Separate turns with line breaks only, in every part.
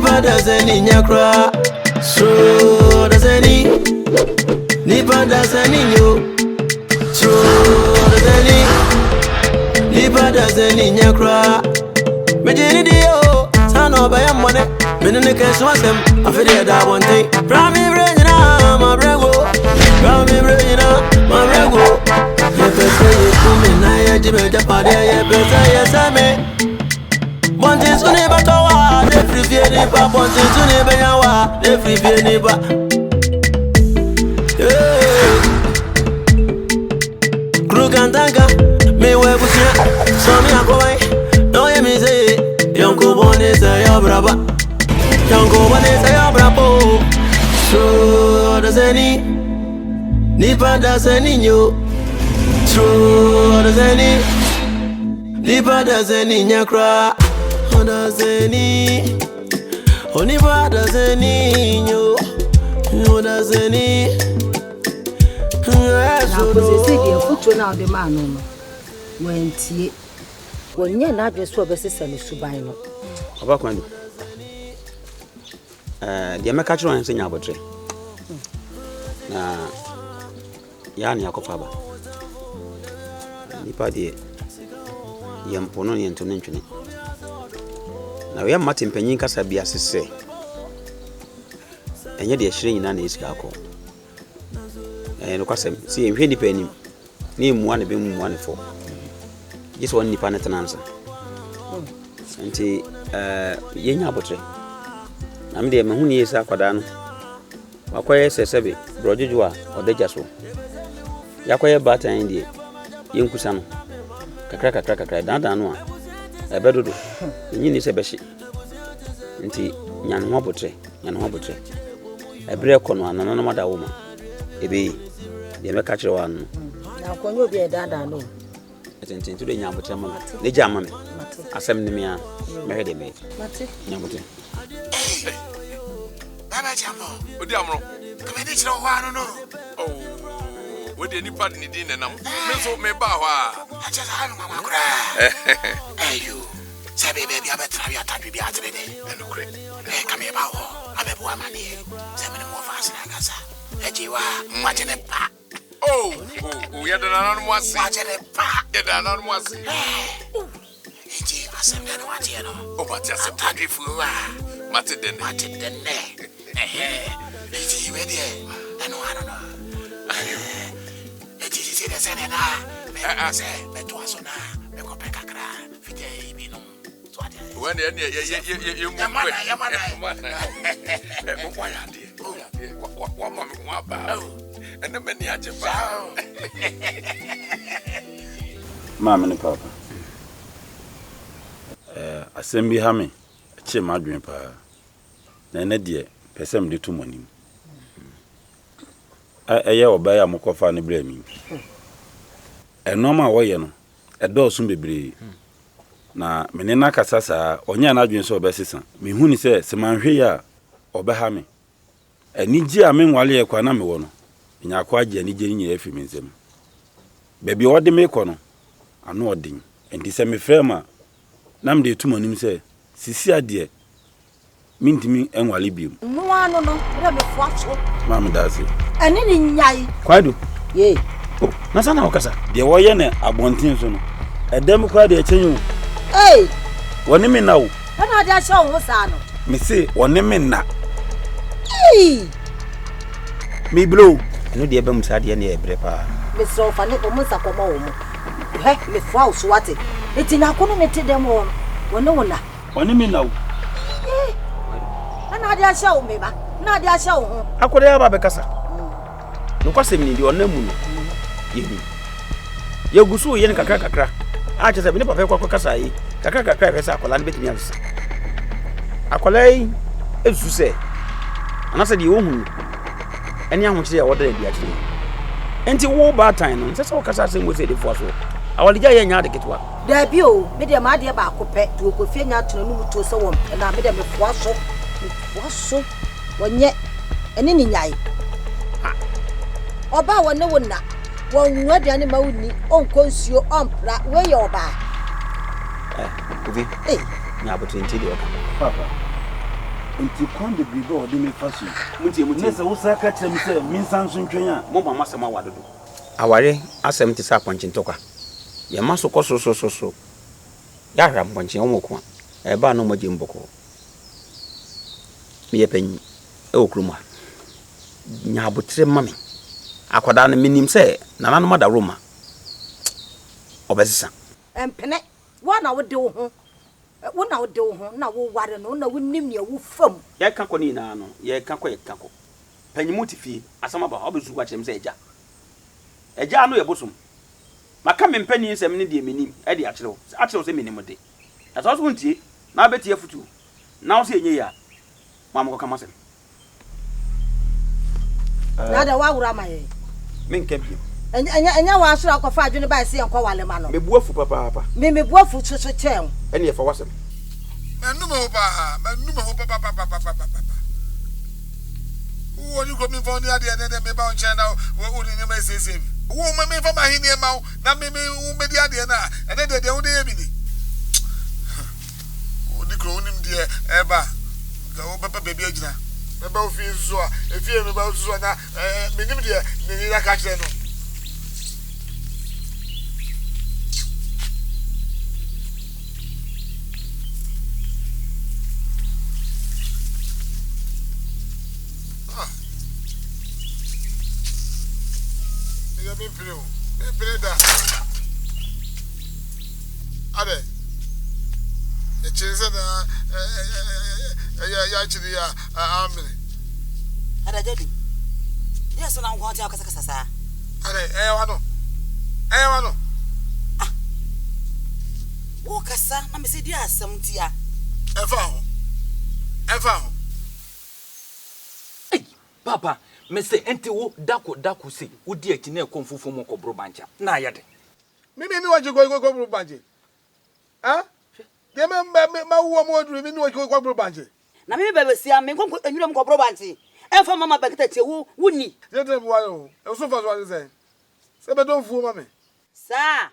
Nipa Odasanii nyakra. So Odasanii. Nipa Odasanii yo. So Odasanii. Nipa Odasanii nyakra. Mejini dio. Sano baya mwane. Menene kesu asem. Afide da one thing. Prami brejina ma brego. Prami brejina ma brego. Yepese yekumi na yejibe japade yepese yesame. Bonti suni batowa, ne free vie ni ba. Bonti suni benyawa, ne free vie ni ba. Krugantanga, me webusia, so mi akowai. No ye mi say, yonko bone say yo braba. Yonko bone say yo brabo. So Odasanii, Nipa Odasanii yo. So Odasanii, Nipa Odasanii nyakra. Odasanii, Nipa Odasanii yo. Odasanii.
Na kozesi de futu na de ma no no. Wentie. Wonye na adweso obesesa ne suban no.
Oba kwandi. De me catch ron senya abotre. Na ya ni akofa ba. Nipa de yempono ne ntone ntwene. Na we mate mpanyin kasa bia sese. Enye de hire nyina na esika akọ. No kwasem si enhwe nipa anim. Na emu ane be mu ane fo. Yes one nipa na tenansa. Nti yenya abotre. Na me de me huni esa kwada no. Wakoye sesebe brojojo a odeja so. Yakoye batan die yenkusa no. Kakra dan no a ebedodo. Nyi ni se behye. Nti nyane ho abotre. Ebre kono anana no mada woma. Ebe de me catch one.
Na konyo bi edada no.
Atenti to de nya abotre ma. Ne ja ma me. Asem ne me a me hede me.
Mate.
Nya abotre.
Baba jambo. Odi amro. Kamedi chiro wa no no. Oh. We de nipa ni din nenam. Me so me ba ho a. Acha sa no mama kura. Ayu. Sabe baby abetra bi atabi bi atrede. Enukure. Kame ba ho. Abebu amani. Sabe ne mo fa sina gasa. Ejiwa, wajene pa. Oh, ya dana no mwasi. Wajene pa. Ya dana no mwasi. Eji asembe no wati no. O bati asem tadri fuwa. Mate denne. Eji we die. Eno ano no. Eji si de sene na. Me se me to asona. Me ko pe kakra. Fite ibi no. When you
Mama and Papa. Assembly Hammy, a chair madrin pa. Nana dear, Pesem de 2 money. A year by a mocofani blaming. A normal way, a door soon be brave. Na menena kasasa onya na adwen so obesesa me huni se semanhwe ya obeha me anije a menwale ye kwa na me wo no nya akwa age anije ni nyina afi menzem bebi ode me kɔ no ano odin enti se me frema na me de tumanim se sisi ade mintimi enwale biom
No ano no re me fuaso.
mam daase
Ani ni nyai.
kwadu
Ye.
oh na sana okasa de wo ye ne abonten so no edem kwa de akyenyu
Hey.
woni me na wo
Ana dia sha wo sa no.
me se woni me na
Hey.
me blow
no de be musa de ne ebre pa.
Me so fa ne ko musa ko ma wo mo. He me fwa so wate. Eti na kono ne te dem wo. Woni wona.
woni me na wo
Ana dia sha wo me ba. Na dia sha wo ho.
Akode ya ba be kasa. No kwasem ni de onamu no. Yehu. Ye gusu ye ne kakra. Acha se bi ne papa kwa kasa yi. Kakra pesa akola ne betimi afisa. Akola yi esu se. Anase de ohun. Eni ahunche ya wodere dia kire. Enti wo ba tan no, se wo kasa se mo se de fo so. Awalija ye nya de ketwa.
Da bi o, me de ma de ba akopɛ, to ko fie nya tena no mu to se wo na me de me fo so. Wonye eni ni nyai. Ha. Oba wone wona. Won aduane ma woni, onko nsuo, ompra, we ye oba.
Obi. Nya aboto enti de oka.
Papa. Nti kwan de bi do de me faso.
Muntie
Nese wo sa ka kyerem se min san so ntwen a.
Mo mama sama wadodo. Aware asem ti sa kwanchi ntoka. Ye maso koso. Ya hram kwanchi omoko. E ba no moje mboko. Me yepanyi e okruma. Nya abotre mame. Akoda na minim se nana no mada Roma. Obesisa.
Empene, wana wo de wo ho. Wona wo de wo ho na wo ware no na wonim ne wo fam.
Ye kan ko ni na no, ye kan ko. Panyimu ti fi asama ba obesu kwa kyerem se eja. Eja no ye bosom. Maka me mpani nsem ne de menim e de akyerew. Akyerew se menim de. Asa so ntie na betie futu. Na wo se enye ya. Mama ko kama sem.
Na da wa wura maye.
Men kebie.
Enya wa so akọfa adwene ba se enko wale ma no.
Mebuafu papa.
Me buafu so chen.
Ene ye fa wasem.
Manuma ho papa. Wo ni ko mi fo ni ade ne me ba on chen na wo ni me sese. Wo me fa ma hini e ma na me wo me di ade na ene de wo de ye bi ni. Wo ni ko onim de e ba. Ga wo papa bebi agina. Me ba ofi zo a, efie me ba zo na me nim de ni ya ka kire no. Me pray da. Ade. E chinse na ya chiri ya amini.
Ada jadi. Yes na ngwa ti akasa sa.
Ade, wa no.
Ah. Wo kasa na me se di asam ti a.
E fa ho.
Hey, papa. Me say enti wo dako say wo di akyi na ekonfofo mo kobro bancha na ayade
Me ni waje go banje. Ah? De ma wo mo duru me ni waje go banje.
Na me be besia me nkonko enwuram kobro banche. Enfa mama bakita tie wo wuni.
Je dem wa yo. E so fa so say. Se be don fu mama.
Sa.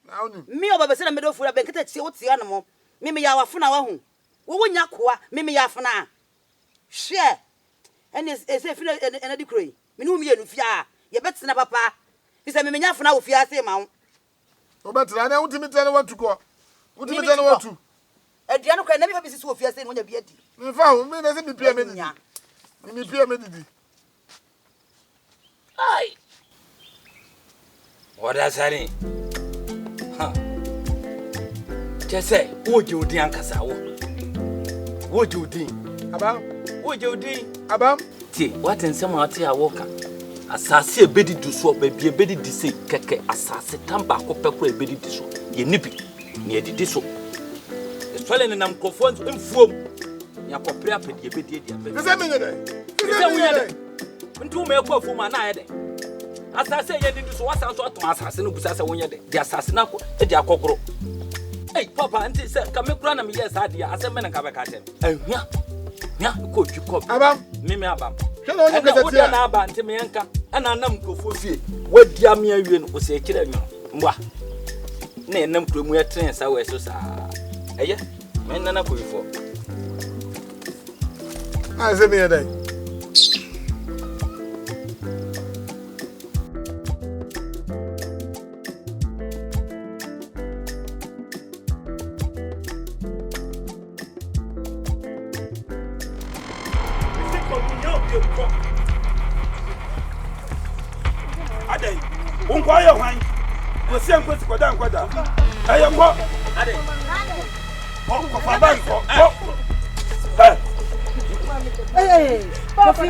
Na onu.
Me obabese na me do fu na bakita tie wo tie no mo. Me ya wafuna wa hu. Wo wonya koa me ya afuna. Hwe. Ene ese fina ene di kroi me no mienu fia ye betena papa fi se me nya funa wo fia se ma wo
O betena na wutimi tane watu ko wutimi tane watu
aduan ko na me bisi wo fia se no nya bia di
me fa ho me na se me pia me di me pia me di
ai Odasanii ha kese wo je odin ankasa wo je odin
aba
wo je odin
abam
ti what nsem ati awoka asase ebedi duso babie ebedi dise keke asase tamba akopekro ebedi diso ye nibi ne edidi so esole ne nam krofo mfuom ya kopre apedi ebedi edi abedi
se me nyede
ntu me ekwa fuma na ayede asase ye didi so wasan so aton asase no busa se wonye de asase na ko edi akokoro hey papa nti se ka me kura na me yes ade aseme na ka be ka tem ehua nya ko twiko
abam
mimi abam
shelo onye kete
tia na aba nti me yanka ana nam kofo fie wadi ame awie no se kire nyo mwa na enam kromu ya tren sa we so sa eye me nana ko ifo
na se me yede
Ade, unko ayo hwan. Ko se enko ti koda nkoda. Ayo ngo.
ade
Ko fa ban ko.
Kofi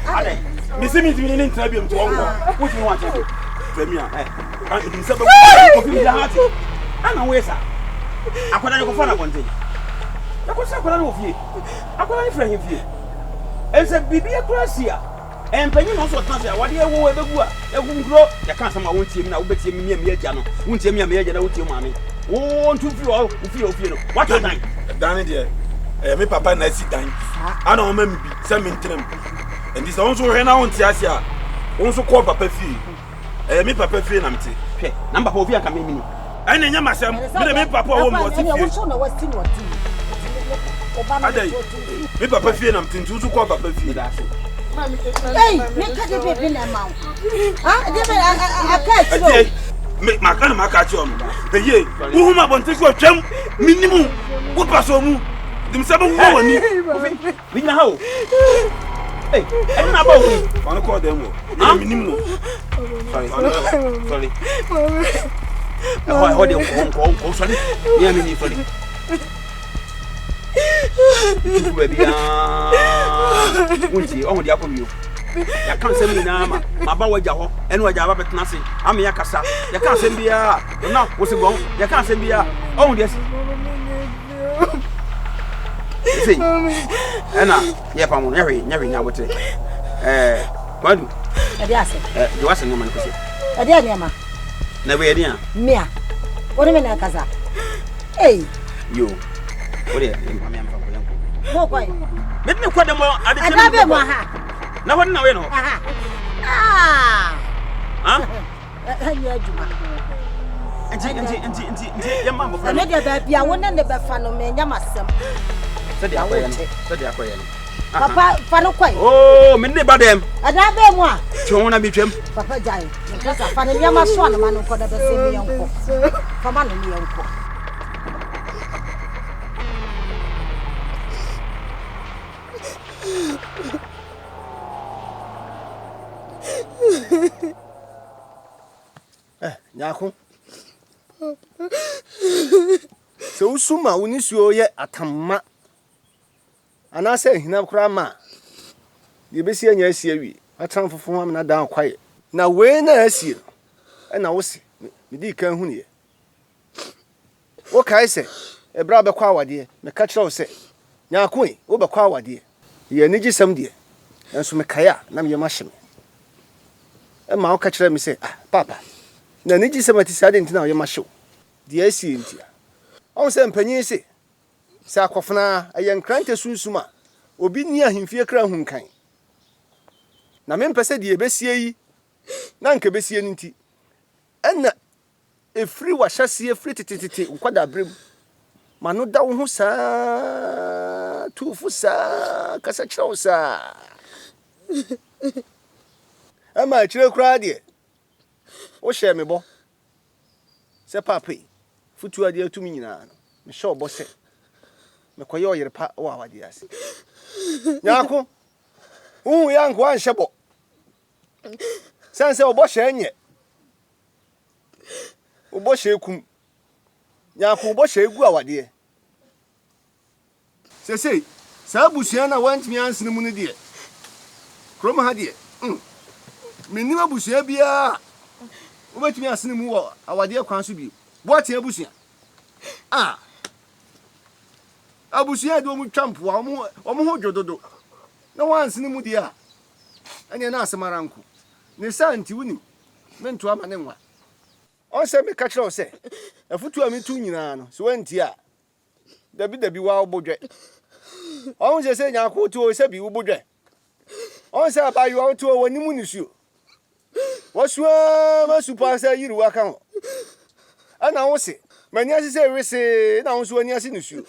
Ade, misi ni ntra bi mto wonko. Wo ti wa cheke. Premier kan di se ba ko fi da hati. Ana wesa. Akoda ne ko fa na konte. Ya ko se akoda ne wo fie. Akoda ne fra him fie. Ense bibia krasia. Empanyi no so tase a wade ewo ebegu a egunkro ya kan sama wontie mi na wo betie mi mi agya no wontie mi mi agya na wotie maame wo ntu fi o ofie no what dan
dan de me papa na si dan ana o ma mi bi se mi ntrem endi se won so hwe na wontie ase a won so ko papa fi me papa fi na mte
hwe na papa ofie aka me mi ni
ene nya masem me papa wo mo si fi
wo so na wasi no ti
Me papa fie na mtintu so kwa papa fie.
Hey, me ka de baby na ma. Ah, de be aka
Me makana makachi on. Eye, wo huma bonte ko twam minimum. Wo paso mu. Dim sabo wo wani.
We na how? Hey, I na ba wo.
Wan ko dem wo. Na minimum.
Sorry. Hold on, sorry. Yeah, me sorry. Baby, won't on the apple. Ya can't send me now, my boy Jaho, and what Java but nothing. I'm Yakasa. You can't send me a no, what's it going? You can't send me a oh, yes. See, Anna, yep, I'm never now what what you wasn't no man.
A dear Yama.
Never idea.
Mia. What do you mean, Casa? Hey,
You. What are you?
no, quite.
Let me quite more. I
have a
no one know.
Ah,
Your mamma,
I made a baby. I won't end the buffalo man. Yamasam. Papa, Fano quite.
Oh, many about them.
Another one.
Chona be trim.
Papa Giant. Because I found a Yamaswan, a man who could have seen me uncle. Come on, me uncle.
Nyako. So suma unisuo ye atama. Anase hina kura ma. Ye besi anya asie wi. Atran fofo am na dan kwaye. Na we na asie. E na wo se. Me di kan hu ne. Wo kai se ebra be kwa awade. Me ka kire wo se. Nyako e wo be kwa awade. Ye ni gisam de. Enso me kaya na me yema hye me. E ma wo ka kire me se ah papa. Na ni gisam ati sade ntina wo yema hye. De asie ntia. On se mpanyin se sa akofna ayankrante sunsuma obi ni ahemfie kra hunkan na me mpese de ebesie yi na nka besie nti enna efri wa hyase efri titititi nkwada brem mano da wo ho sa tufu sa kasa kira sa ama kire kra de wo hye me bo se papi futu ade atumi nyina no me hye obo se me koye oyere pa wo awade ase nyako yanko an hyebo sanse obo hye nye obo hye kum nyako obo hye gu awade sese sa busuan na wantimi ansene mu ne de krom ha de menim abusuan bia obetimi asene mu wo awade kwan so bi bo tie abusuan abusuan do mu twampo omo ho dwododo na wansene mu dia ane na asemaranko ne santi wuni mento ama ne nwa on se me ka kire o se afutu a metu nyina no so wanti a dabi wa obodwe on se nyako tu o se bi obodwe on se abayu o tu o wani mu nisuo wasuo ma supa se yiri wa kan ana wo se mani asise wese na wo so ani ase nisuo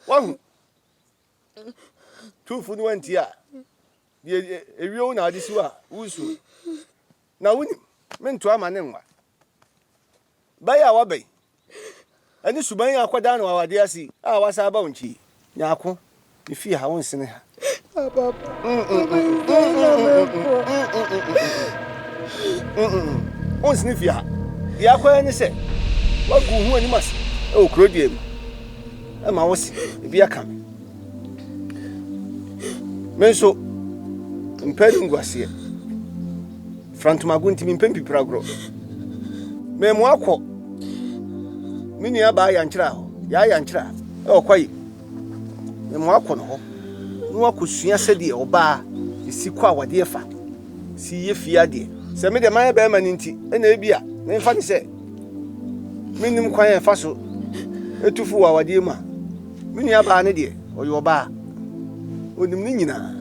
wahu tufu ni wanti a ewie na adisi wa wusu na wuni mento ama ne nwa baya wa bai ani suban ya kwada na wawade asi a wasa ba wonchi nyako ni fi ha wonsene ha
Papa.
Wonsene fi ha ya kwa ni se wa gu hu ani mas e okrodiem e ma wosi e bi aka menso mpedi ngwase frantuma gunti mpempi pragro me mo akọ mini aba ya nkyira ho ya nkyira e okwayi me mo akọ no ho no akosua sede oba esi kwa wade fa si ye fiade se me de man ba ma ninti e na ebia me mfa ni se minim kwan e fa so etufu wa wade ma mini aba ne de oyo oba onim ni nyina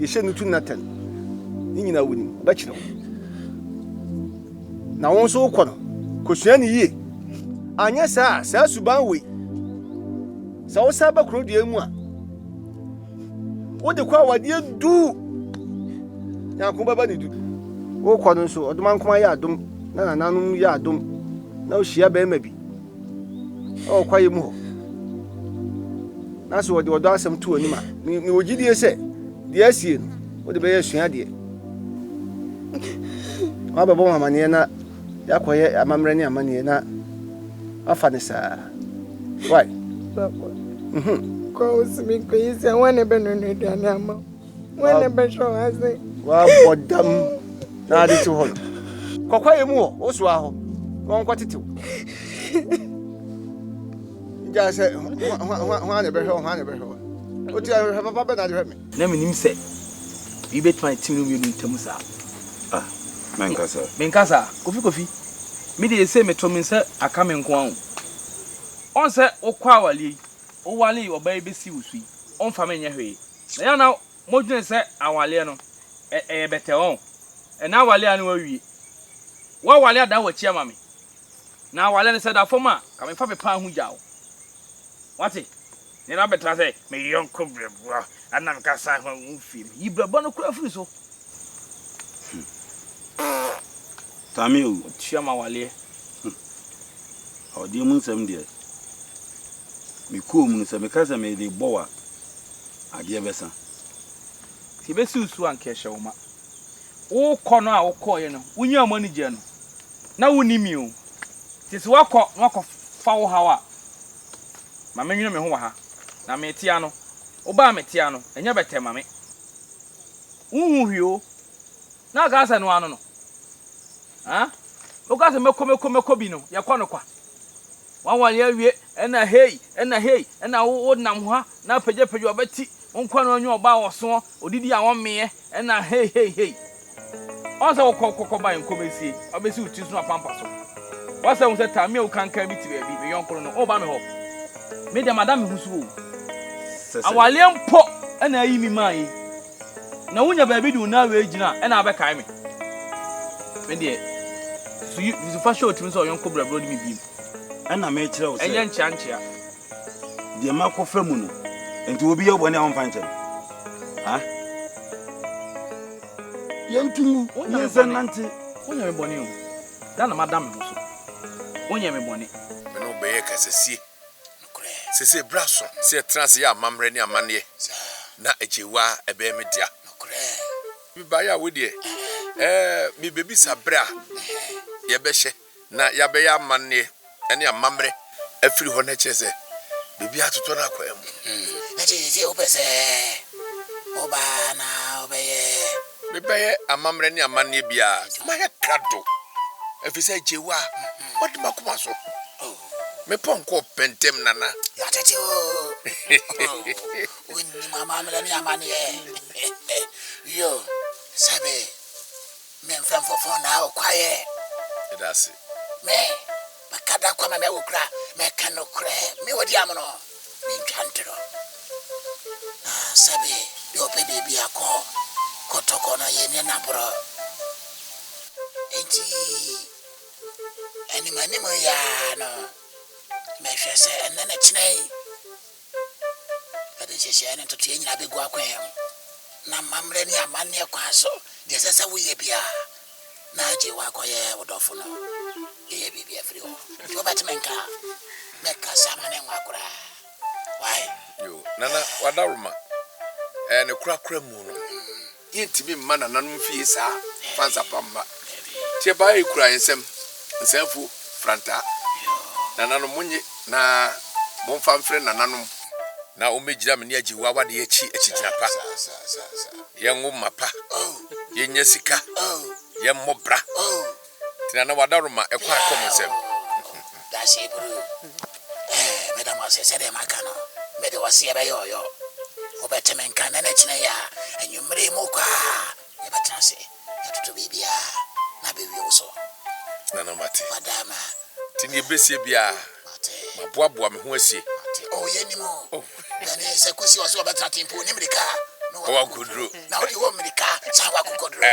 ye hye nutu natan ni nyina wonim ba kire na won so kɔ no kosua ni yie anya saa suban we sa wo sa ba krodua mu a What the kwa wadi do? Yanko baba ni do. Wo kwa no so oduma nkoma ya adom na nananum ya adom. Na o hia be ma bi. O kwa yemu ho. Na so odo asem to anima. Mi ogidie se de asie no. Wo de be yesua de. Wa baba mama ne na yakoye amamre ne amane na afa ne sa. Why?
Go me crazy. I want to be no need anymore. When the bishop has it.
Wa bodam na ade to ho. Kokwa yemu ho, wo so aho. Won kwatete. Ja se ho na be hwe. O ti a papa be na de hwe me.
Na me nim se. We bet my team no we ntam sa.
Ah, menkasa.
Menkasa, kofi. Me dey say me to me say aka me nko an. On say okwa wale. O wale oba be si usui. On fa me nya hwe. Na ya na modwene say awale no bete on. E na wale anu awie. Wa wale ada wachi ama me. Na wale ne say da foma, ka me fa be pa hu jawo. Wati? Ni na betra say me yonko brebo. Ana me ka sa ho mfim. Yi brebo no kura firi so.
Tamio,
Chiama wale.
o di mun sam de. Mi ko mun se me ka se me de bowa. Ade besa.
Ti be si usu an keshe wo ma. Wo kɔ no a wo kɔ ye no. Wunya mo ni je no. Na woni mi o. Ti se wakɔ fa wo hawa. Ma menwene me ho wa ha. Na me tia no. Wo ba me tia no. Enya bete ma me. Unhu hwio. Na ga asa no ano no. Ha? O ga se mekɔ bi no. Ye kɔ no kwa. Wan wale awie ena hey ena wo nam ha na pagye obeti onkwa no onyo oba woso odidi a wonme ena hey on sa kokɔ ba nkomesi obesi uti so apampa so wasa wo se tamie wo kankan bi ti baabi me yonkoro no o ba me ho me de madam husu wo awale mpo ena ayi mi mai na wonya baabi du na we gina ena abɛkae me de so you fa show timi so yonko brabro di mi bi
Ana me kire wo se.
Enya ncha.
De ma ko fa mu no. Enti obi ye bone am fa nche. Ha? Yentingu,
Onya
se nanti.
Onya me bone o. Da na madam me so. Onya me bone.
Me no be ye kasesi. Sese braso, se trans ya amamre ni amane. Na ejewa ebe me dia. Mi ba ya wo de. Mi bebi sabra. Ye be hye na ya be ya amane. Eni amamre afiri ho na chese bibi atoto na kwa mu
na chese opese oba na obeye
bibeye amamre ni amane bia ma ya krado afisa jewa what makoma so me ponko pentem nana
ya tete o wonni mama amre ni amane yo sabe me mfam fofo na okwaye
edase
me makada kwa mama okra me kanokre me wodi amono me ntwantro sabe yo pe bebi akọ kotoko na ye ne nabro enti eni mani mo ya no me hwese enne na chinai ade chese ene to tie nyina begu akwan na mamre ni amane kwa so de sesa wo ye bia na je wa koye wodofo no ye bibi afri o to batmenka meka samane ngakura why
yo nana wadaruma ne kura mu no yintimi mana nanum fie sa fansa pamba tie ba e kura ensem nsanfu franta nanano munye na momfa mfre nananum na o mejira me ne agiwa wade ye chi achigina pa ye ngum mapa ye nya sika ye mobra tinana wadaruma e kwa komonsem
that's it bro madam say dem aka no me de wase ye be yo obetemenka na na chine ya anwumre mu kwa ye betanse ya tutu bibia na be wi so
nana mate
madama
tini besie bia maboaboa me ho asie
oh ye ni mo na ne se kusi waso obetratimpo ni mrika no
wa kudro
na odi wo mrika sa wa kukodro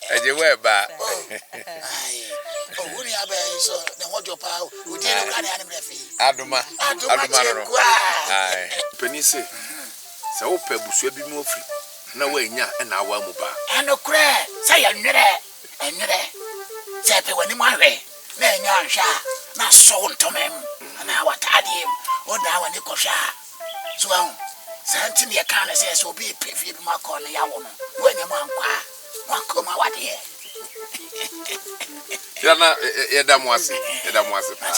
eje weba
ai o uri aba so ne hojo pa odi no kra ne ani mrefi
aduma no ai penise sɛ wopɛ busua bi mu ofiri na wanya na awa mu ba
ɛno korɛ sɛ yɛ nwere sɛ pɛ w'anim ahwɛ na ɛnya nhwɛ a na sɔw ntɔmam anaa watadeɛ mu ɔda w'ani kɔhwɛ a so ahu saa nti ne yɛka no sɛ obi pɛ fie bi mu akɔ no yɛawo no woanya mu ankɔ a wakɔ ma wadeɛ
yana yɛda mo ase paa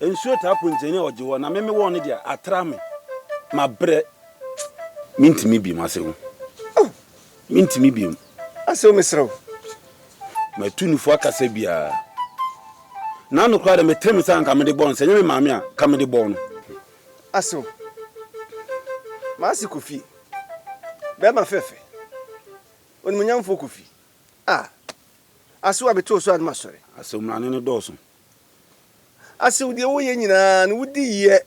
ensuo tapo nteni oje wo na meme wo ne dia atra me mabre mintimi bi masewo mintimi bi
asewo mesrew
matunufo akasa bia na no kwa de metem san ka me de bon senye me maame a ka me de bon no
asewo maasi kofi be ma fefe on munyamfo kofi asewo abeto so adma sore
asewo mrane ne doso asewo
de wo ye nyina no wudi ye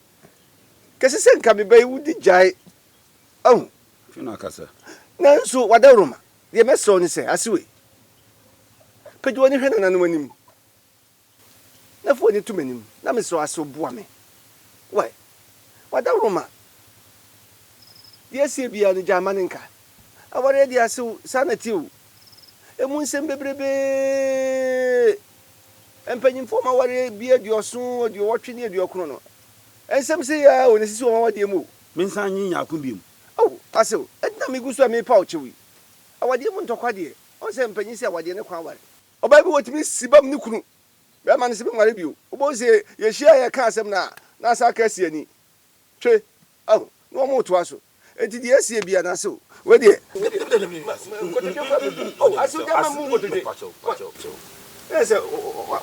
kese se nka be wudi jai
fina akasa
nanso wadaroma de meso ni se asewo pejo ni hwena nanu anim na fo ni tumanim na meso asewo boa me why wadaroma de se bia no jamani nka aware de asewo sanatiw emunsem bebrebe empanyimfo ma ware bia dioso diowotwe ne diokrono no ensem se ya onesisi o ma wade mu
mensan nyinya akombiem
asew edna migusu a me pa ochewi awade mu ntokwa de on se empanyi se awade ne kwa ware oba bi wotimi sibam ne kunu be ma ne se be ware bio obo se ye hia ye ka asem na asa ka sie ni twe no mo to aso enti de asie bia na asew we de asew de ma mu ngotoje ese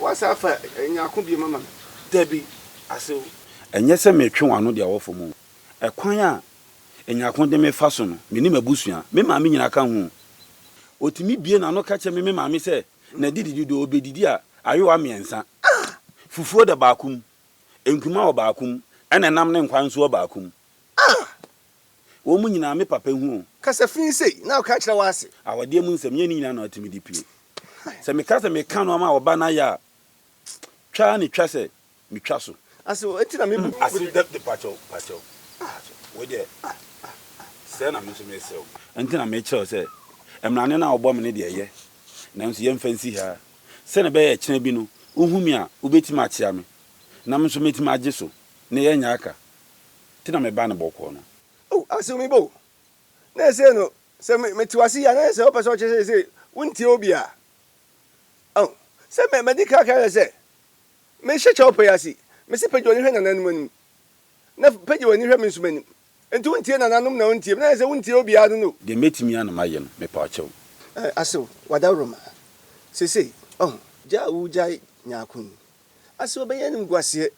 wasa afa nyakombiem mama
dabi asew enye se metwe wano de awofo mu ekwan a enyakon de me fa so no me ni mabusua me maame nyina ka hu otimi bie na no ka che me maame se na dididi do obedidi a ayo amiensa fufuo de baakum enkuma o baakum ene nam ne nkwan so o baakum wo mu nyina me papa hu
kasa fin sei na o ka kira wase
awade mu nsem ye ni nyina na otimi dipie se me kasa me ka no ma oba na ya twa ni twa se me twa so
aso enti na me bu
aso de pacho we de se na me so me se enti na me kire se emrane na obo me ne de ye na nso ye mfansi ha se na be ye kire bi no ohumi a obeti ma chia me na me so meti ma age so ne ye nya aka ti na me ba ne bokọ no
aso me bo na se no se me tiwasi ya na se o person che se wunti obi a se me medical care se me shecha opayasi me se pejo ni hwe na nanu mani na pejo ni hwe me nsumani enti wunti na nanum na wunti na se wunti obi a no
de metimi ana maye no me pa chew
aso wadaroma se ja ujai nyakun aso be yanim guase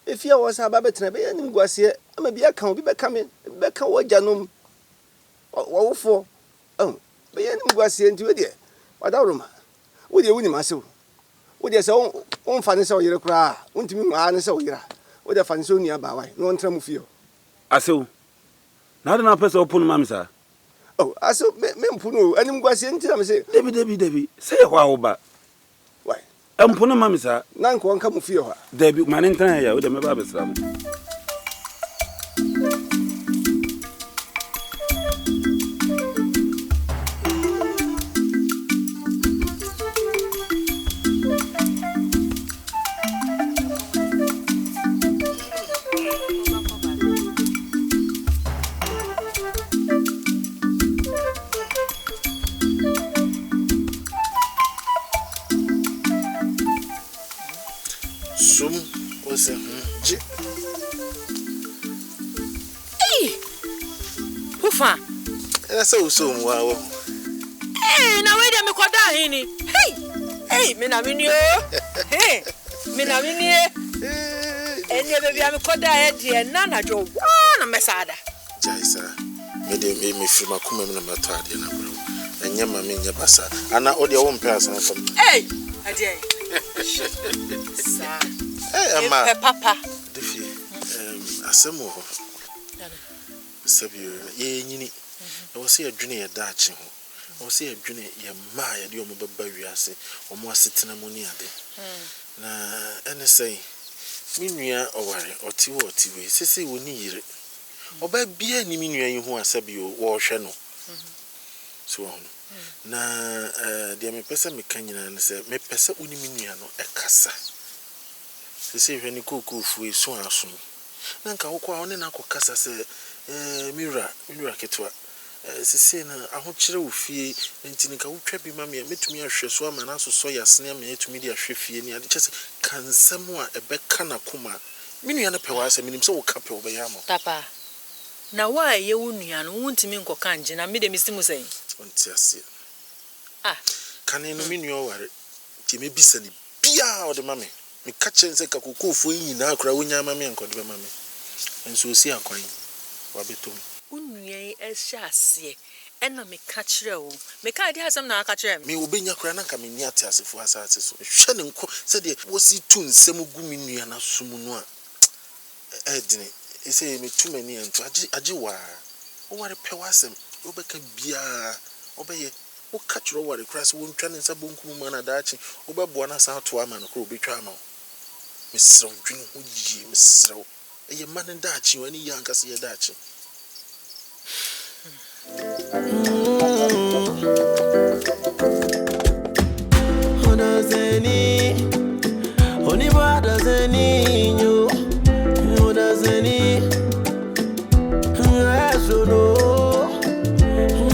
efia wo sa ba betra be yanim guase ama bia kan obi be ka me be ka wajanom wofo be yanim guase enti we de wadaroma wo de wuni maso wo de se on fa ne se o yire kura wontimi ma ne se o yira wo de fa ne se o nua ba wai no ntra mu fio
aso na na pesa opunu mamisa
aso me mpunu anim guase enti na me se
debi se ye kwa oba
wai
mpunu mamisa
na nko nka mu fio ha
debi mane ntan ya wo de me ba besra mo
So wow.
Na we de me koda hini. Hey, me na mini o. Hey, me na mini. Enye be bia me koda e de na na jo wa na mesada.
Jaisa. Me de me fi makoma me na mato ade na bro. Enye ma me nya basa. Ana o de wo mpe asan fam.
Hey, ade. Sa.
Hey, ama.
Papa.
Defi. Asemo ho. Sabi ye nyini. I was here drinking a Dutch. I was here drinking a Maya, the Omobabiasi, or more sitting ammonia. Na, and say, Minia or worry, or two or TV, Sissy will need it. Oba bia ni mi nua yi ho asabi o wo hwe no. So na dia me pese me kan nyina ne se me pese uni mi nua no ekasa. Se hwe ni kokofu e so aso. Na nka wo kwa one na akokasa se mira ketwa. Sisi na ahokyere ofie enti nika wotwa bi ma me metumi ahwe so ama na so so yasene ama etumi di ahwe fie ni ade kyese kansam a ebeka na koma minua na pewa ase minim se wo ka pe wo be yamo
papa na wa ye wo nua no wontimi nkoka nje na me de misimu sen
onti ase kane no minua ware ti me bisa ni bia o de ma me ka kyense ka kokofo nyina akura wonya ma me nkode be ma me enso osi akwan wa betom
unye ehyaase ena me ka kire o me ka di asem na aka kire
me obenya kura na nka me ni ate asefo asase so hwe ne nko se de wosi tu nsem gu me nua na sumu no a edine ese me tu mani anto age wa o ware pewa asem obeka bia obeye wo ka kire ware kura se wo ntwa ne nsa bonku mu na daachi obebo na sa to ama no kura obetwa ama me srew dwene ho yi me srew eye man daachi wani yanka se ye daachi
Odasanii, oniba Odasanii, yo. Odasanii, asono.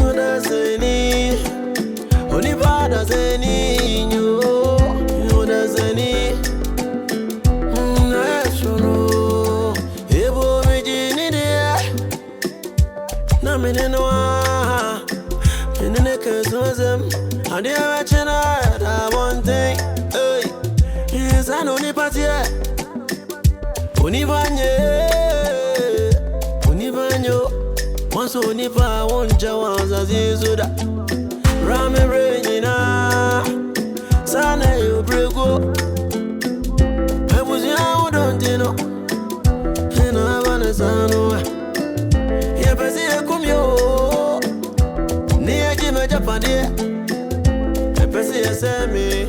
Odasanii, oniba Odasanii, yo. Odasanii, asono. Ebo mijini dia, na menenwa. And the I one thing, hey, yes, I know the party, Univanyo, once Univa won't jawans as you that Rame Regina, Sana, you brego. I was young, don't you know? And I want to say, yeah, but see, I come yo near Jimmy Japan. Pesi esemi